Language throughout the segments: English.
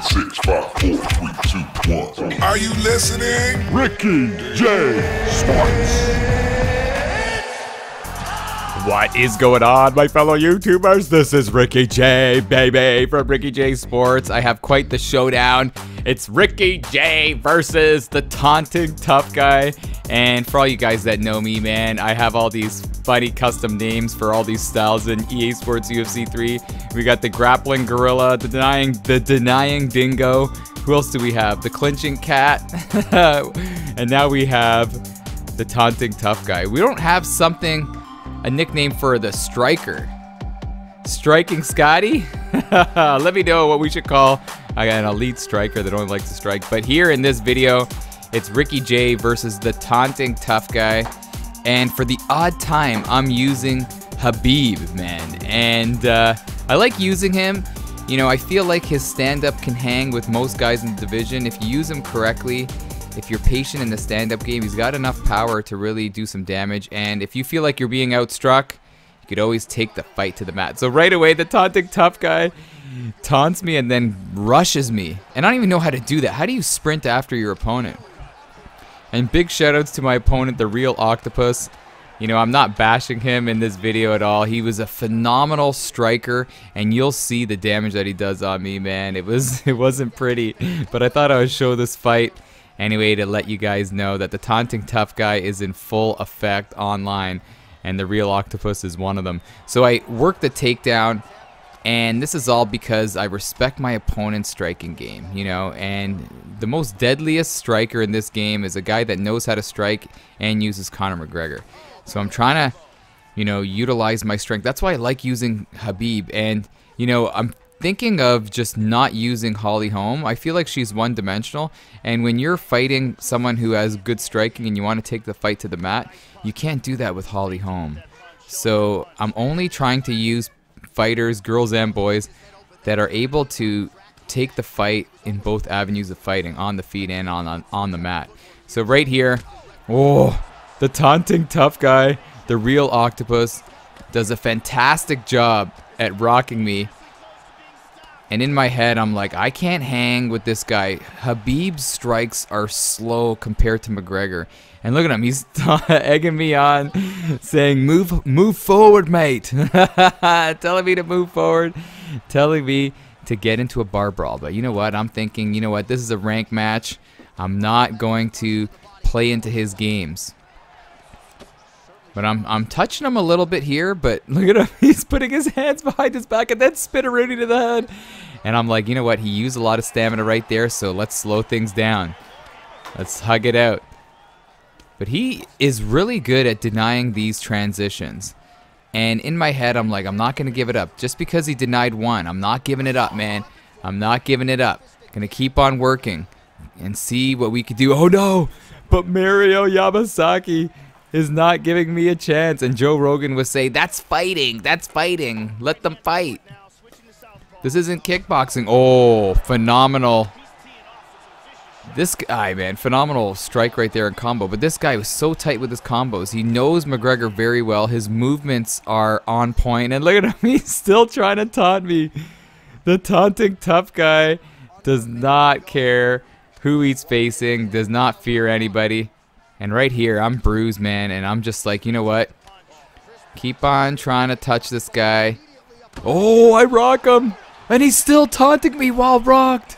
6, 5, 4, 3, 2, 1. Are you listening? Ricky J. Sports. What is going on, my fellow YouTubers? This is Ricky J, baby, from Ricky J Sports. I have quite the showdown. It's Ricky J versus the Taunting Tough Guy. And for all you guys that know me, man, I have all these funny custom names for all these styles in Easports Ufc 3. We got the Grappling Gorilla, the Denying Dingo. Who else do we have? The Clinching Cat. And now we have the Taunting Tough Guy. We don't have a nickname for the Striker. Striking Scotty? Let me know what we should call an elite striker that only likes to strike. But here in this video, it's Ricky J versus the Taunting Tough Guy. And for the odd time, I'm using Habib, man. And I like using him. You know, I feel like his stand-up can hang with most guys in the division. If you use him correctly, if you're patient in the stand-up game, he's got enough power to really do some damage. And if you feel like you're being outstruck, you could always take the fight to the mat. So right away, the Taunting Tough Guy taunts me and then rushes me. And I don't even know how to do that. How do you sprint after your opponent? And big shoutouts to my opponent, the Real Octopus. You know, I'm not bashing him in this video at all. He was a phenomenal striker, and you'll see the damage that he does on me, man. It wasn't pretty, but I thought I would show this fight anyway to let you guys know that the Taunting Tough Guy is in full effect online, and the Real Octopus is one of them. So I worked the takedown, and this is all because I respect my opponent's striking game, you know, and the most deadliest striker in this game is a guy that knows how to strike and uses Conor McGregor. So I'm trying to, you know, utilize my strength. That's why I like using Habib. And, you know, I'm thinking of just not using Holly Holm. I feel like she's one-dimensional. And when you're fighting someone who has good striking and you want to take the fight to the mat, you can't do that with Holly Holm. So I'm only trying to use fighters, girls and boys, that are able to take the fight in both avenues of fighting, on the feet and on the mat. So right here, oh, the Taunting Tough Guy, the Real Octopus, does a fantastic job at rocking me. And in my head, I'm like, I can't hang with this guy. Habib's strikes are slow compared to McGregor. And look at him, he's egging me on, saying, move forward, mate. Telling me to move forward, telling me to get into a bar brawl. But you know what, I'm thinking, you know what, this is a rank match. I'm not going to play into his games. But I'm touching him a little bit here, but look at him. He's putting his hands behind his back and then spin a Rooney to the head. And I'm like, you know what? He used a lot of stamina right there, so let's slow things down. Let's hug it out. But he is really good at denying these transitions. And in my head, I'm like, I'm not going to give it up. Just because he denied one, I'm not giving it up, man. I'm not giving it up. Going to keep on working and see what we could do. Oh, no. But Mario Yamasaki is not giving me a chance. And Joe Rogan would say, that's fighting. That's fighting. Let them fight. This isn't kickboxing. Oh, phenomenal. This guy, man, phenomenal strike right there in combo. But this guy was so tight with his combos. He knows McGregor very well. His movements are on point. And look at him. He's still trying to taunt me. The Taunting Tough Guy does not care who he's facing. Does not fear anybody. And right here, I'm bruised, man, and I'm just like, you know what? Keep on trying to touch this guy. Oh, I rock him. And he's still taunting me while rocked.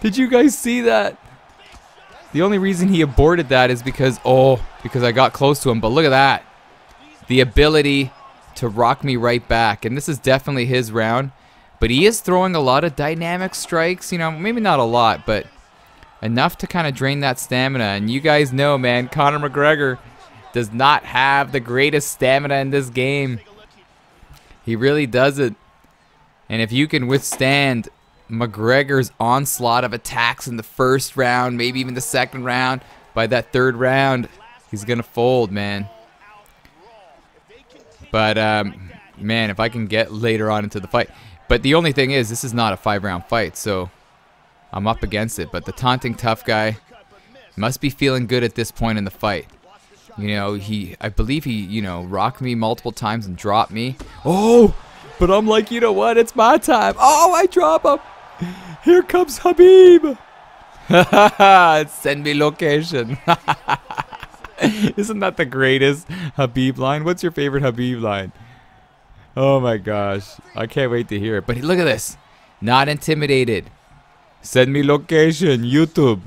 Did you guys see that? The only reason he aborted that is because I got close to him. But look at that. The ability to rock me right back. And this is definitely his round. But he is throwing a lot of dynamic strikes. You know, maybe not a lot, but enough to kind of drain that stamina. And you guys know, man, Conor McGregor does not have the greatest stamina in this game. He really doesn't. And if you can withstand McGregor's onslaught of attacks in the first round, maybe even the second round, by that third round, he's going to fold, man. But, man, if I can get later on into the fight. But the only thing is, this is not a 5-round fight, so I'm up against it. But the Taunting Tough Guy must be feeling good at this point in the fight. You know, I believe he, you know, rocked me multiple times and dropped me. Oh, but I'm like, you know what? It's my time. Oh, I drop him. Here comes Habib. Send me location. Isn't that the greatest Habib line? What's your favorite Habib line? Oh my gosh. I can't wait to hear it. But look at this. Not intimidated. Send me location. YouTube.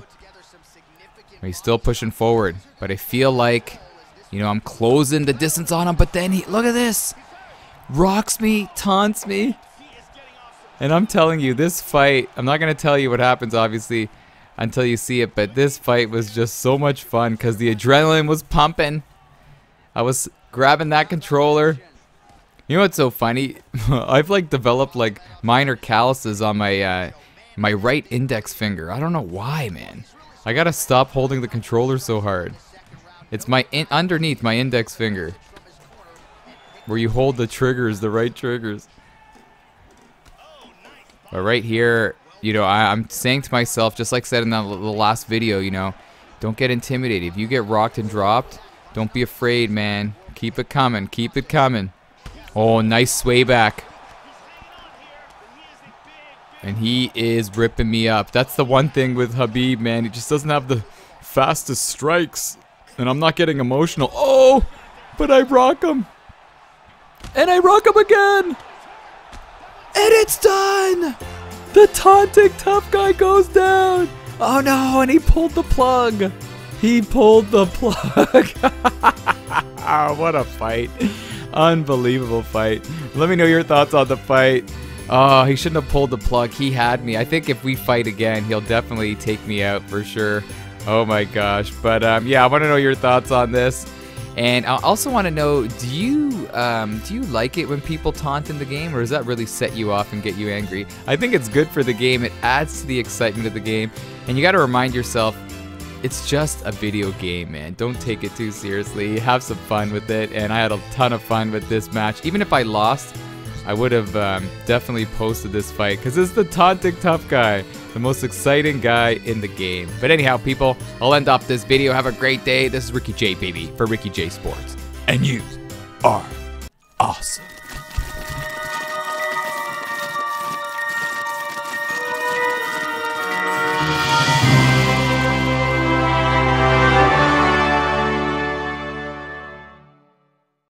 He's still pushing forward. But I feel like, you know, I'm closing the distance on him. But then he, look at this. Rocks me. Taunts me. And I'm telling you, this fight, I'm not going to tell you what happens, obviously, until you see it. But this fight was just so much fun because the adrenaline was pumping. I was grabbing that controller. You know what's so funny? I've like developed like minor calluses on my my right index finger. I don't know why, man. I gotta stop holding the controller so hard. It's my underneath my index finger, where you hold the triggers, the right triggers. But right here, you know, I'm saying to myself, just like I said in the last video, you know, don't get intimidated. If you get rocked and dropped, don't be afraid, man. Keep it coming. Keep it coming. Oh, nice sway back. And he is ripping me up. That's the one thing with Habib, man. He just doesn't have the fastest strikes. And I'm not getting emotional. Oh, but I rock him. And I rock him again. And it's done! The taunting tough guy goes down! Oh no, and he pulled the plug! He pulled the plug! Oh, what a fight. Unbelievable fight. Let me know your thoughts on the fight. Oh, he shouldn't have pulled the plug. He had me. I think if we fight again, he'll definitely take me out for sure. Oh my gosh. But yeah, I want to know your thoughts on this. And I also want to know, do you like it when people taunt in the game, or does that really set you off and get you angry? I think it's good for the game. It adds to the excitement of the game. And you got to remind yourself, it's just a video game, man. Don't take it too seriously. Have some fun with it. And I had a ton of fun with this match. Even if I lost, I would have definitely posted this fight, because it's the taunting tough guy, the most exciting guy in the game. But anyhow, people, I'll end off this video. Have a great day. This is Ricky J, baby, for Ricky J Sports. And you are awesome.